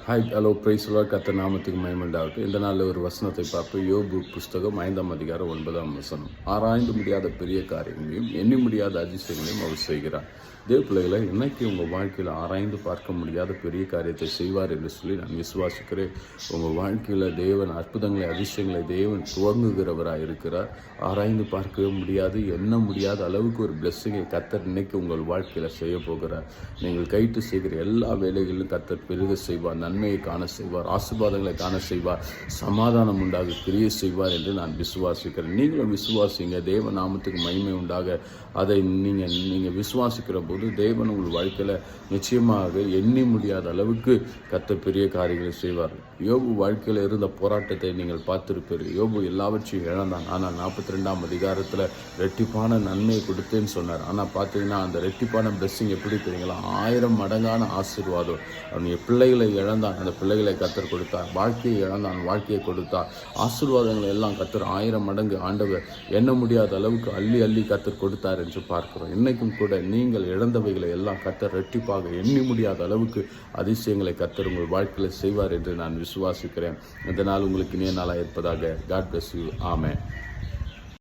Hi hello பிரைஸ்லா கர்த்தர் நாமத்துக்கு மகிமையுண்டாகட்டும். இந்த நாளில் ஒரு வசனத்தை பார்ப்போம். யோபு புஸ்தகம் 5ஆம் அதிகாரம் 9ஆம் வசனம். ஆராய்ந்து முடியாத பெரிய காரியங்களையும் எண்ணி முடியாத அதிசயங்களையும் அவர் செய்கிறார். தேவ பிள்ளைகளை, இன்னைக்கு உங்கள் வாழ்க்கையில் ஆராய்ந்து பார்க்க முடியாத பெரிய காரியத்தை செய்வார் என்று சொல்லி நான் விசுவாசிக்கிறேன். உங்கள் வாழ்க்கையில் தேவன் அற்புதங்களை அதிசயங்களை தேவன் துவங்குகிறவராக இருக்கிறார். ஆராய்ந்து பார்க்கவே முடியாது, எண்ண முடியாத அளவுக்கு ஒரு பிளெஸ்ஸிங்கை கர்த்தர் இன்னைக்கு உங்கள் வாழ்க்கையில் செய்ய போகிறார். நீங்கள் கைட்டு செய்கிற எல்லா வேலைகளிலும் கர்த்தர் பெருக செய்வார், நன்மையை காண செய்வார், ஆசீர்வாதங்களை காண செய்வார், சமாதானம் உண்டாக கிரியை செய்வார் என்று நான் விசுவாசிக்கிறேன். நீங்களும் விசுவாசிங்க. தேவ நாமத்துக்கு மகிமை உண்டாக அதை நீங்கள் விசுவாசிக்கிற போது தேவன் உங்கள் வாழ்க்கையில் நிச்சயமாக எண்ணி முடியாத அளவுக்கு கர்த்தர் பெரிய காரியங்களை செய்வார். யோபு வாழ்க்கையில் இருந்த போராட்டத்தை நீங்கள் பார்த்திருப்பீர்கள். யோபு எல்லாவற்றையும் இழந்தான். ஆனால் 42ஆம் அதிகாரத்தில் ரெட்டிப்பான நன்மையை கொடுத்தேன்னு சொன்னார். ஆனால் பார்த்தீங்கன்னா அந்த ரெட்டிப்பான பிளெஸ்ஸிங் எப்படி தெரியுங்களா? 1000 மடங்கான ஆசீர்வாதம். அவனுடைய பிள்ளைகளை இழந்தான், அந்த பிள்ளைகளை கர்த்தர் கொடுத்தார். வாழ்க்கையை இழந்தான், வாழ்க்கையை கொடுத்தார். ஆசீர்வாதங்களை எல்லாம் கர்த்தர் 1000 மடங்கு ஆண்டவர் எண்ண முடியாத அளவுக்கு அள்ளி அள்ளி கர்த்தர் கொடுத்தார் என்று பார்க்கிறோம். இன்னைக்கும் கூட நீங்கள் இழந்தவைகளை எல்லாம் கர்த்தர் ரெட்டிப்பாக எண்ணி முடியாத அளவுக்கு அதிசயங்களை கர்த்தர் உங்கள் வாழ்க்கையில் செய்வார் என்று நான் விசுவாசிக்கிறேன். இந்த நாள் உங்களுக்கு இனிய நாளாக இருப்பதாக. God bless you. ஆமென்.